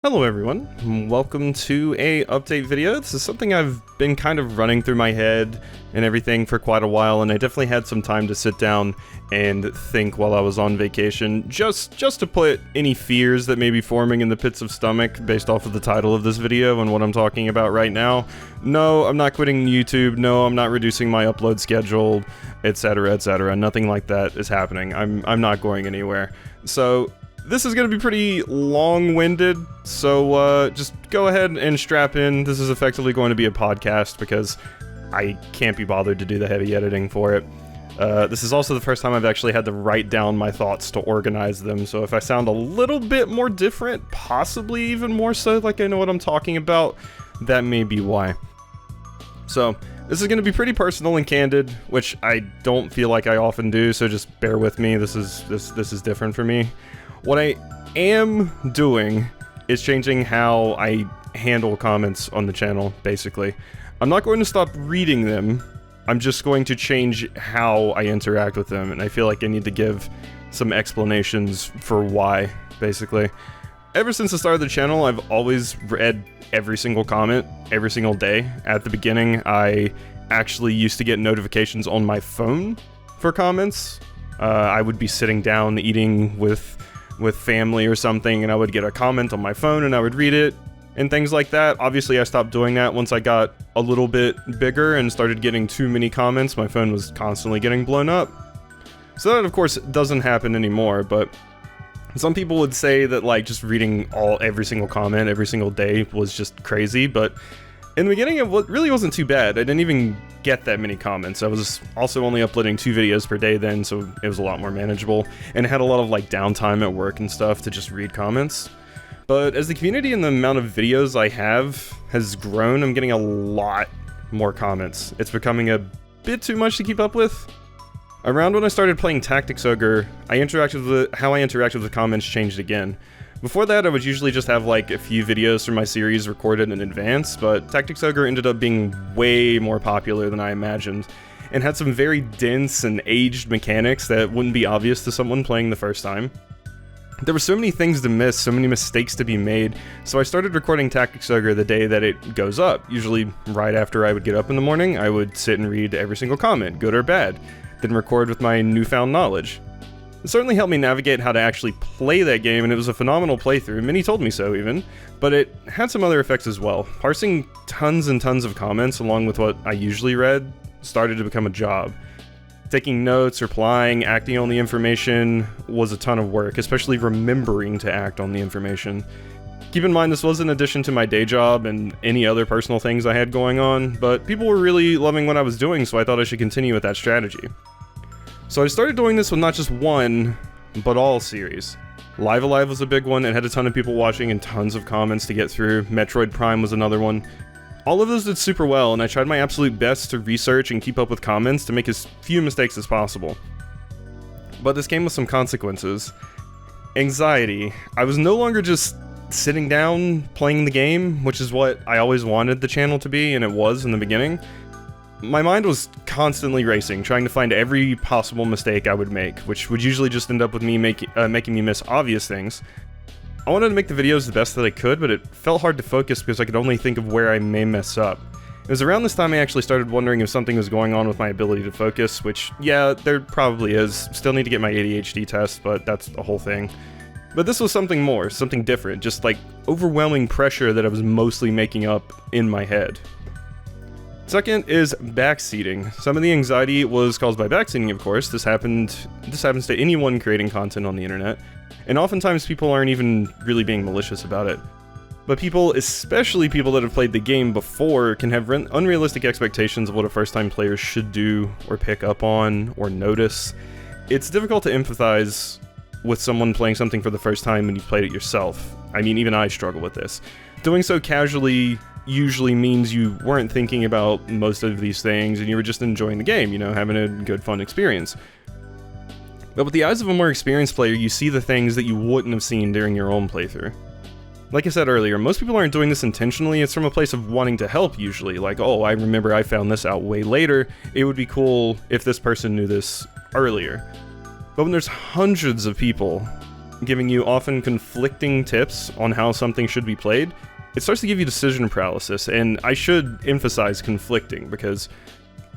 Hello everyone, welcome to a update video. This is something I've been kind of running through my head and everything for quite a while, and I definitely had some time to sit down and think while I was on vacation, just to put any fears that may be forming in the pits of stomach based off of the title of this video and what I'm talking about right now. No, I'm not quitting YouTube, no, I'm not reducing my upload schedule, etc, etc. Nothing like that is happening. I'm not going anywhere. So this is going to be pretty long-winded, so just go ahead and strap in. This is effectively going to be a podcast because I can't be bothered to do the heavy editing for it. This is also the first time I've actually had to write down my thoughts to organize them, so if I sound a little bit more different, possibly even more so like I know what I'm talking about, that may be why. So this is going to be pretty personal and candid, which I don't feel like I often do, so just bear with me. This is different for me. What I am doing is changing how I handle comments on the channel, basically. I'm not going to stop reading them, I'm just going to change how I interact with them, and I feel like I need to give some explanations for why, basically. Ever since the start of the channel, I've always read every single comment, every single day. At the beginning, I actually used to get notifications on my phone for comments. I would be sitting down eating with family or something, and I would get a comment on my phone and I would read it and things like that. Obviously I stopped doing that once I got a little bit bigger and started getting too many comments. My phone was constantly getting blown up. So that of course doesn't happen anymore, but some people would say that like just reading every single comment every single day was just crazy, but in the beginning it really wasn't too bad. I didn't even get that many comments. I was also only uploading 2 videos per day then, so it was a lot more manageable, and it had a lot of like downtime at work and stuff to just read comments. But as the community and the amount of videos I have has grown, I'm getting a lot more comments. It's becoming a bit too much to keep up with. Around when I started playing Tactics Ogre, how I interacted with comments changed again. Before that, I would usually just have like a few videos from my series recorded in advance, but Tactics Ogre ended up being way more popular than I imagined, and had some very dense and aged mechanics that wouldn't be obvious to someone playing the first time. There were so many things to miss, so many mistakes to be made, so I started recording Tactics Ogre the day that it goes up. Usually right after I would get up in the morning, I would sit and read every single comment, good or bad, then record with my newfound knowledge. It certainly helped me navigate how to actually play that game, and it was a phenomenal playthrough. Many told me so, even. But it had some other effects as well. Parsing tons and tons of comments along with what I usually read started to become a job. Taking notes, replying, acting on the information was a ton of work, especially remembering to act on the information. Keep in mind this was in addition to my day job and any other personal things I had going on, but people were really loving what I was doing, so I thought I should continue with that strategy. So I started doing this with not just one, but all series. Live Alive was a big one, and had a ton of people watching and tons of comments to get through. Metroid Prime was another one. All of those did super well, and I tried my absolute best to research and keep up with comments to make as few mistakes as possible. But this came with some consequences. Anxiety. I was no longer just sitting down playing the game, which is what I always wanted the channel to be, and it was in the beginning. My mind was constantly racing, trying to find every possible mistake I would make, which would usually just end up with me making me miss obvious things. I wanted to make the videos the best that I could, but it felt hard to focus because I could only think of where I may mess up. It was around this time I actually started wondering if something was going on with my ability to focus, which, yeah, there probably is. Still need to get my ADHD test, but that's the whole thing. But this was something more, something different, just like overwhelming pressure that I was mostly making up in my head. Second is backseating. Some of the anxiety was caused by backseating, of course. This happens to anyone creating content on the internet, and oftentimes people aren't even really being malicious about it. But people, especially people that have played the game before, can have unrealistic expectations of what a first-time player should do, or pick up on, or notice. It's difficult to empathize with someone playing something for the first time when you've played it yourself. I mean, even I struggle with this. Doing so casually usually means you weren't thinking about most of these things and you were just enjoying the game, you know, having a good fun experience. But with the eyes of a more experienced player, you see the things that you wouldn't have seen during your own playthrough. Like I said earlier, most people aren't doing this intentionally. It's from a place of wanting to help usually, like, oh, I remember I found this out way later, it would be cool if this person knew this earlier. But when there's hundreds of people giving you often conflicting tips on how something should be played, it starts to give you decision paralysis, and I should emphasize conflicting, because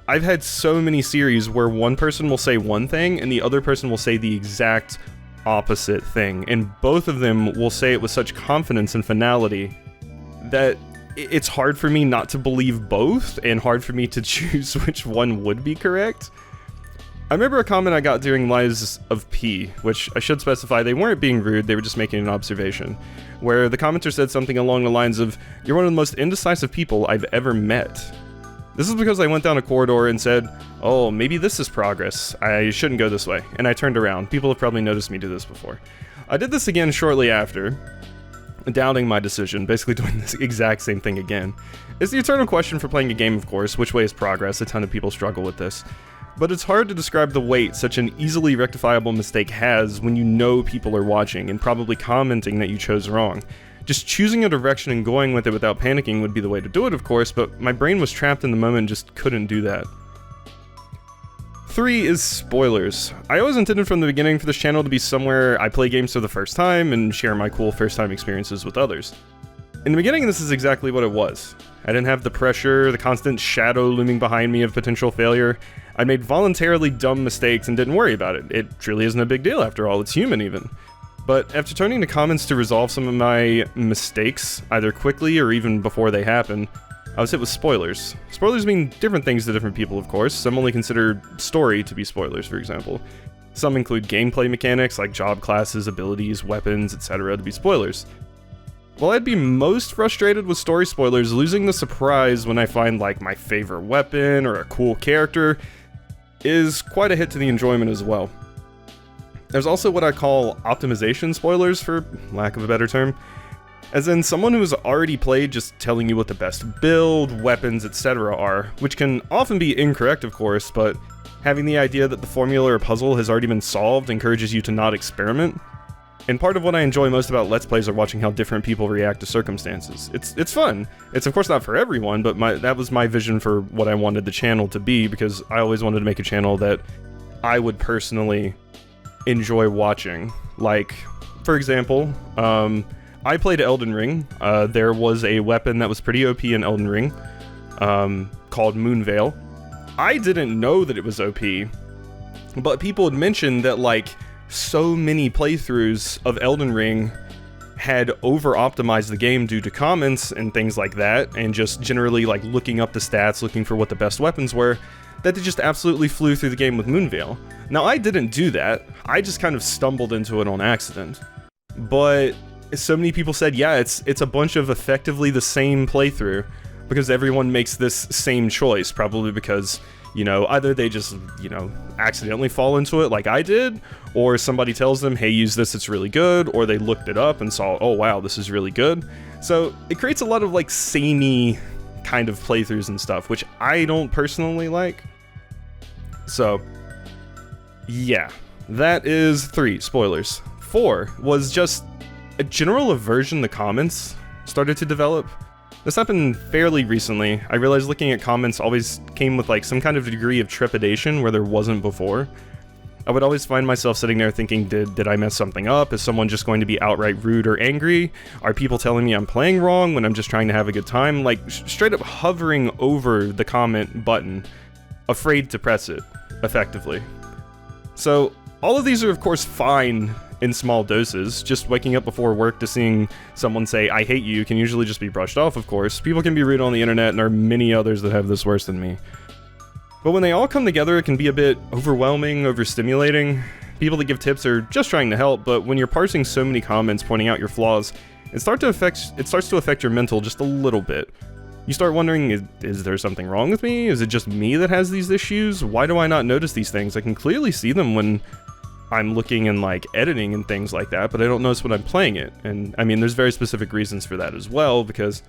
I've had so many series where one person will say one thing and the other person will say the exact opposite thing, and both of them will say it with such confidence and finality that it's hard for me not to believe both, and hard for me to choose which one would be correct. I remember a comment I got during Lies of P, which I should specify they weren't being rude, they were just making an observation, where the commenter said something along the lines of, "You're one of the most indecisive people I've ever met." This is because I went down a corridor and said, "Oh, maybe this is progress. I shouldn't go this way." And I turned around. People have probably noticed me do this before. I did this again shortly after, doubting my decision, basically doing this exact same thing again. It's the eternal question for playing a game, of course, which way is progress? A ton of people struggle with this. But it's hard to describe the weight such an easily rectifiable mistake has when you know people are watching and probably commenting that you chose wrong. Just choosing a direction and going with it without panicking would be the way to do it, of course, but my brain was trapped in the moment and just couldn't do that. 3 is spoilers. I always intended from the beginning for this channel to be somewhere I play games for the first time and share my cool first time experiences with others. In the beginning, this is exactly what it was. I didn't have the pressure, the constant shadow looming behind me of potential failure. I made voluntarily dumb mistakes and didn't worry about it. It truly isn't a big deal after all, it's human even. But after turning to comments to resolve some of my mistakes, either quickly or even before they happen, I was hit with spoilers. Spoilers mean different things to different people, of course. Some only consider story to be spoilers, for example. Some include gameplay mechanics like job classes, abilities, weapons, etc. to be spoilers. While I'd be most frustrated with story spoilers, losing the surprise when I find like my favorite weapon or a cool character is quite a hit to the enjoyment as well. There's also what I call optimization spoilers, for lack of a better term. As in, someone who has already played just telling you what the best build, weapons, etc. are, which can often be incorrect, of course, but having the idea that the formula or puzzle has already been solved encourages you to not experiment. And part of what I enjoy most about Let's Plays are watching how different people react to circumstances. It's fun. It's of course not for everyone, but that was my vision for what I wanted the channel to be, because I always wanted to make a channel that I would personally enjoy watching. Like, for example, I played Elden Ring. There was a weapon that was pretty OP in Elden Ring, called Moonveil. I didn't know that it was OP, but people had mentioned that, like, so many playthroughs of Elden Ring had over-optimized the game due to comments and things like that, and just generally, like, looking up the stats, looking for what the best weapons were, that they just absolutely flew through the game with Moonveil. Now, I didn't do that. I just kind of stumbled into it on accident. But so many people said, yeah, it's a bunch of effectively the same playthrough, because everyone makes this same choice, probably because, you know, either they just, you know, accidentally fall into it like I did, or somebody tells them, hey, use this, it's really good, or they looked it up and saw, oh wow, this is really good. So it creates a lot of, like, samey kind of playthroughs and stuff, which I don't personally like. So, yeah, that is 3, spoilers. 4 was just a general aversion the comments started to develop. This happened fairly recently. I realized looking at comments always came with like some kind of degree of trepidation where there wasn't before. I would always find myself sitting there thinking, did I mess something up? Is someone just going to be outright rude or angry? Are people telling me I'm playing wrong when I'm just trying to have a good time? Like, straight up hovering over the comment button, afraid to press it, effectively. So, all of these are of course fine in small doses. Just waking up before work to seeing someone say, I hate you, can usually just be brushed off, of course. People can be rude on the internet, and there are many others that have this worse than me. But when they all come together, it can be a bit overwhelming, overstimulating. People that give tips are just trying to help, but when you're parsing so many comments pointing out your flaws, it starts to affect your mental just a little bit. You start wondering, is there something wrong with me? Is it just me that has these issues? Why do I not notice these things? I can clearly see them when I'm looking and like editing and things like that, but I don't notice when I'm playing it. And I mean, there's very specific reasons for that as well, because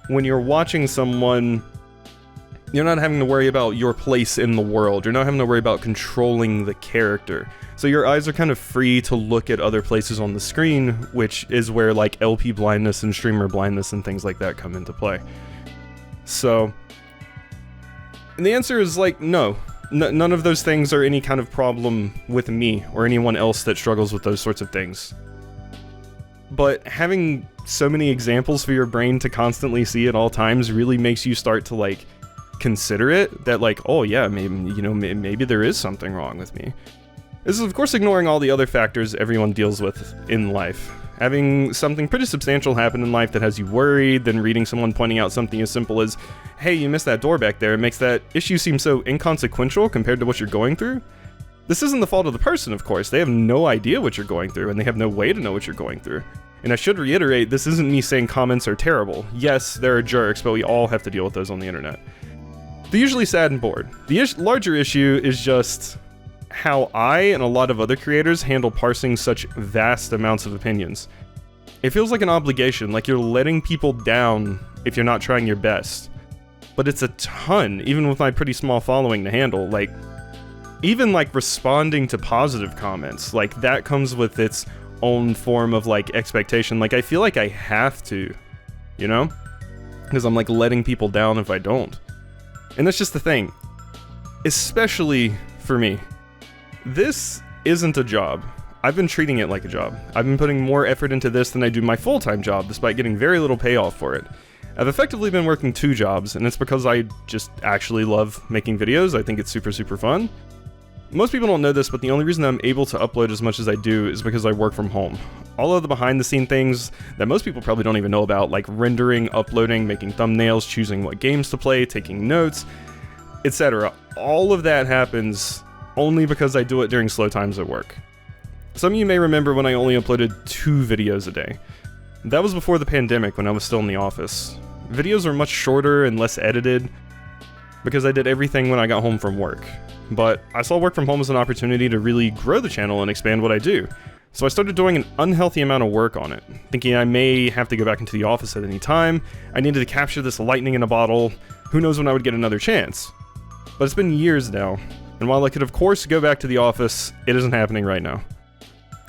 when you're watching someone, you're not having to worry about your place in the world. You're not having to worry about controlling the character. So your eyes are kind of free to look at other places on the screen, which is where like LP blindness and streamer blindness and things like that come into play. So, and the answer is like, no. None of those things are any kind of problem with me or anyone else that struggles with those sorts of things. but having so many examples for your brain to constantly see at all times really makes you start to like consider it, that like, oh yeah, maybe, you know, maybe there is something wrong with me. This is of course ignoring all the other factors everyone deals with in life. Having something pretty substantial happen in life that has you worried, then reading someone pointing out something as simple as, hey, you missed that door back there, it makes that issue seem so inconsequential compared to what you're going through. This isn't the fault of the person, of course. They have no idea what you're going through, and they have no way to know what you're going through. And I should reiterate, this isn't me saying comments are terrible. Yes, there are jerks, but we all have to deal with those on the internet. They're usually sad and bored. The larger issue is just how I and a lot of other creators handle parsing such vast amounts of opinions. It feels like an obligation, like you're letting people down if you're not trying your best. But it's a ton, even with my pretty small following to handle. Like, even like responding to positive comments, like that comes with its own form of like expectation. Like I feel like I have to, you know? Because I'm like letting people down if I don't. And that's just the thing. Especially for me. This isn't a job. I've been treating it like a job. I've been putting more effort into this than I do my full-time job, despite getting very little payoff for it. I've effectively been working 2 jobs, and it's because I just actually love making videos. I think it's super, super fun. Most people don't know this, but the only reason I'm able to upload as much as I do is because I work from home. All of the behind-the-scene things that most people probably don't even know about, like rendering, uploading, making thumbnails, choosing what games to play, taking notes, etc. All of that happens only because I do it during slow times at work. Some of you may remember when I only uploaded 2 videos a day. That was before the pandemic, when I was still in the office. Videos were much shorter and less edited because I did everything when I got home from work. But I saw work from home as an opportunity to really grow the channel and expand what I do. So I started doing an unhealthy amount of work on it, thinking I may have to go back into the office at any time. I needed to capture this lightning in a bottle. Who knows when I would get another chance? But it's been years now, and while I could of course go back to the office, it isn't happening right now.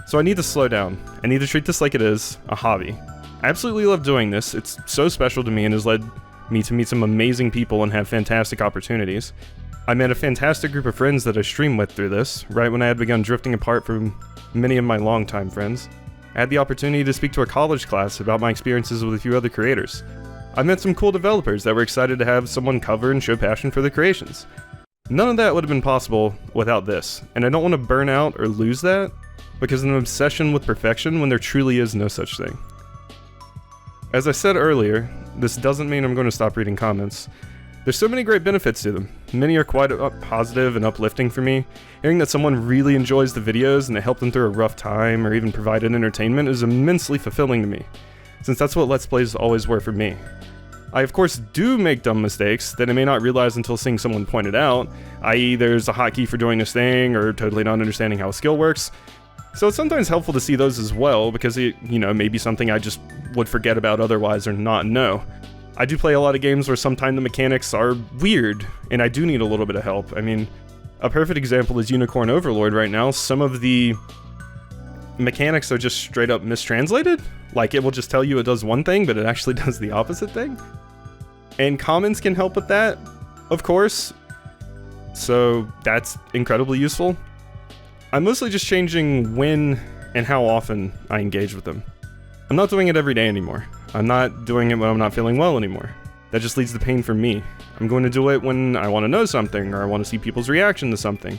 So I need to slow down. I need to treat this like it is a hobby. I absolutely love doing this. It's so special to me and has led me to meet some amazing people and have fantastic opportunities. I met a fantastic group of friends that I stream with through this, right when I had begun drifting apart from many of my longtime friends. I had the opportunity to speak to a college class about my experiences with a few other creators. I met some cool developers that were excited to have someone cover and show passion for their creations. None of that would have been possible without this, and I don't want to burn out or lose that because of an obsession with perfection when there truly is no such thing. As I said earlier, this doesn't mean I'm going to stop reading comments. There's so many great benefits to them. Many are quite positive and uplifting for me. Hearing that someone really enjoys the videos and it helped them through a rough time or even provided entertainment is immensely fulfilling to me, since that's what Let's Plays always were for me. I of course do make dumb mistakes that I may not realize until seeing someone point it out, i.e. there's a hotkey for doing this thing or totally not understanding how a skill works. So it's sometimes helpful to see those as well because it, you know, may be something I just would forget about otherwise or not know. I do play a lot of games where sometimes the mechanics are weird, and I do need a little bit of help. I mean, a perfect example is Unicorn Overlord right now. Some of the mechanics are just straight up mistranslated. Like, it will just tell you it does one thing, but it actually does the opposite thing. And comments can help with that, of course. So that's incredibly useful. I'm mostly just changing when and how often I engage with them. I'm not doing it every day anymore. I'm not doing it when I'm not feeling well anymore. That just leads to pain for me. I'm going to do it when I want to know something, or I want to see people's reaction to something.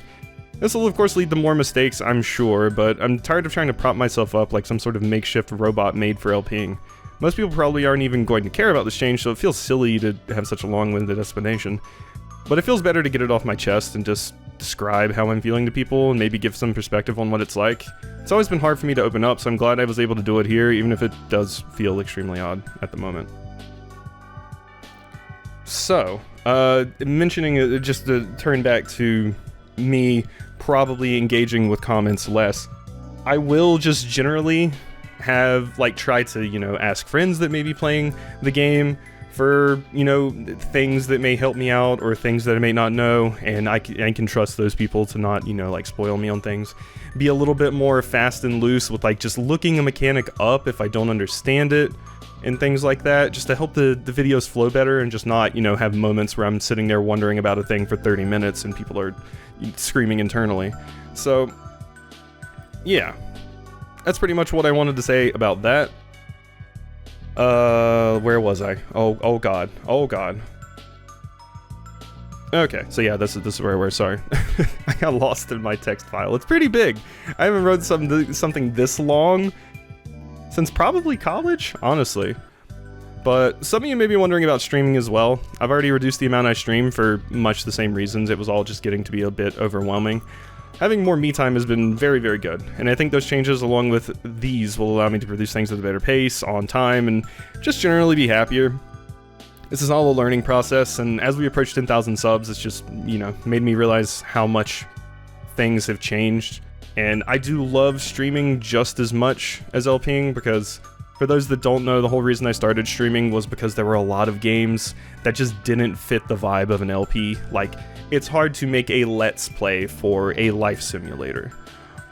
This will of course lead to more mistakes, I'm sure, but I'm tired of trying to prop myself up like some sort of makeshift robot made for LPing. Most people probably aren't even going to care about this change, so it feels silly to have such a long-winded explanation. But it feels better to get it off my chest and just describe how I'm feeling to people and maybe give some perspective on what it's like. It's always been hard for me to open up, so I'm glad I was able to do it here, even if it does feel extremely odd at the moment. So, mentioning just to turn back to me probably engaging with comments less, I will just generally have, like, try to, you know, ask friends that may be playing the game for, you know, things that may help me out or things that I may not know, and I can trust those people to not, you know, like, spoil me on things. Be a little bit more fast and loose with, like, just looking a mechanic up if I don't understand it and things like that, just to help the videos flow better and just not, you know, have moments where I'm sitting there wondering about a thing for 30 minutes and people are screaming internally. So, yeah. that's pretty much what I wanted to say about that. Where was I? Oh god. Okay, so yeah, this is where we're, sorry. I got lost in my text file. It's pretty big. I haven't wrote something this long since probably college, honestly. But some of you may be wondering about streaming as well. I've already reduced the amount I stream for much the same reasons. It was all just getting to be a bit overwhelming. Having more me time has been very, very good, and I think those changes along with these will allow me to produce things at a better pace, on time, and just generally be happier. This is all a learning process, and as we approach 10,000 subs, it's just, you know, made me realize how much things have changed. And I do love streaming just as much as LPing, because for those that don't know, the whole reason I started streaming was because there were a lot of games that just didn't fit the vibe of an LP. Like, it's hard to make a Let's Play for a life simulator,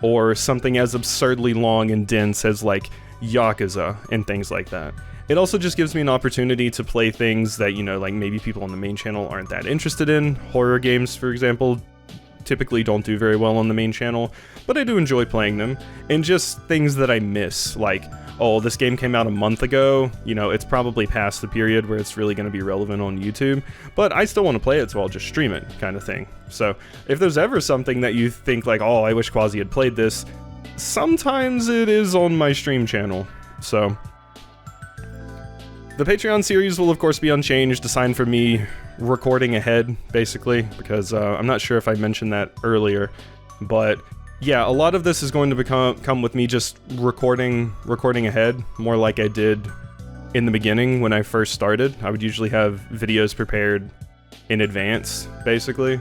or something as absurdly long and dense as, like, Yakuza and things like that. It also just gives me an opportunity to play things that, you know, like maybe people on the main channel aren't that interested in. Horror games, for example, typically don't do very well on the main channel, but I do enjoy playing them. And just things that I miss, like, oh, this game came out a month ago, you know, it's probably past the period where it's really going to be relevant on YouTube, but I still want to play it, so I'll just stream it, kind of thing. So, if there's ever something that you think like, oh, I wish Quasi had played this, sometimes it is on my stream channel, so. The Patreon series will of course be unchanged, aside from me recording ahead, basically, because I'm not sure if I mentioned that earlier, but yeah, a lot of this is going to come with me just recording ahead, more like I did in the beginning when I first started. I would usually have videos prepared in advance, basically.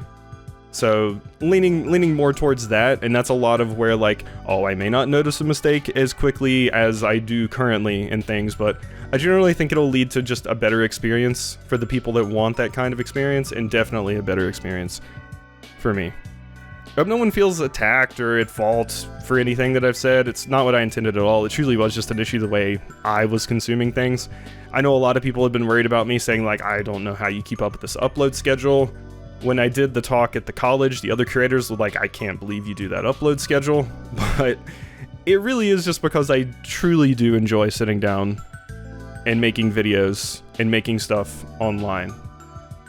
So leaning more towards that, and that's a lot of where, like, oh, I may not notice a mistake as quickly as I do currently in things, but I generally think it'll lead to just a better experience for the people that want that kind of experience, and definitely a better experience for me. I hope no one feels attacked or at fault for anything that I've said. It's not what I intended at all. It truly was just an issue the way I was consuming things. I know a lot of people have been worried about me, saying like, I don't know how you keep up with this upload schedule. When I did the talk at the college, the other creators were like, I can't believe you do that upload schedule. But it really is just because I truly do enjoy sitting down and making videos and making stuff online.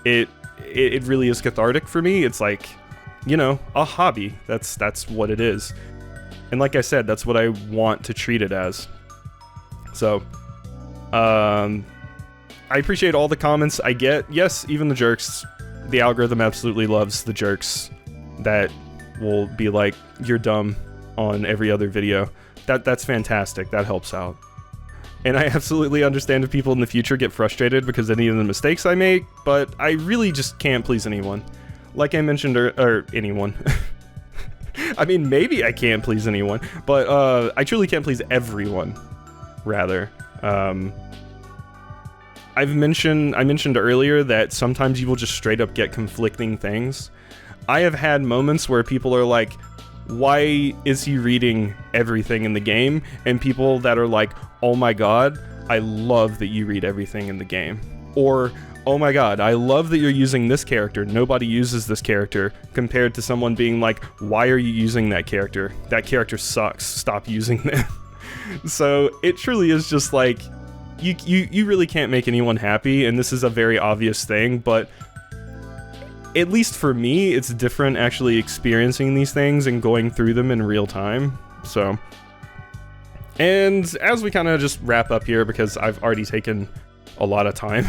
It really is cathartic for me. It's like, you know, a hobby. That's what it is. And like I said, that's what I want to treat it as. So, I appreciate all the comments I get. Yes, even the jerks. The algorithm absolutely loves the jerks that will be like, you're dumb on every other video. That's fantastic. That helps out. And I absolutely understand if people in the future get frustrated because of any of the mistakes I make, but I really just can't please anyone. Like I mentioned, or anyone. I mean, maybe I can't please anyone, but I truly can't please everyone, rather. I mentioned earlier that sometimes you will just straight up get conflicting things. I have had moments where people are like, why is he reading everything in the game? And people that are like, oh my god, I love that you read everything in the game. Or, oh my god, I love that you're using this character. Nobody uses this character. Compared to someone being like, why are you using that character? That character sucks. Stop using them. So it truly is just like, you really can't make anyone happy, and this is a very obvious thing, but at least for me, it's different actually experiencing these things and going through them in real time. So, and as we kind of just wrap up here, because I've already taken a lot of time.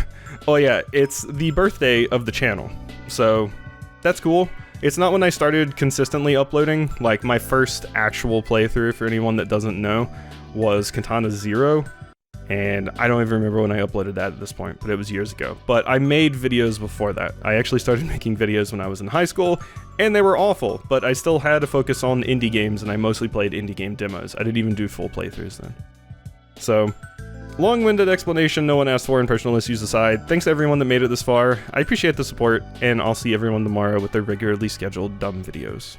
Oh yeah, it's the birthday of the channel, so that's cool. It's not when I started consistently uploading. Like, my first actual playthrough, for anyone that doesn't know, was Katana Zero. And I don't even remember when I uploaded that at this point, but it was years ago. But I made videos before that. I actually started making videos when I was in high school, and they were awful, but I still had to focus on indie games, and I mostly played indie game demos. I didn't even do full playthroughs then. So, long-winded explanation no one asked for, and personal issues aside, thanks to everyone that made it this far. I appreciate the support, and I'll see everyone tomorrow with their regularly scheduled dumb videos.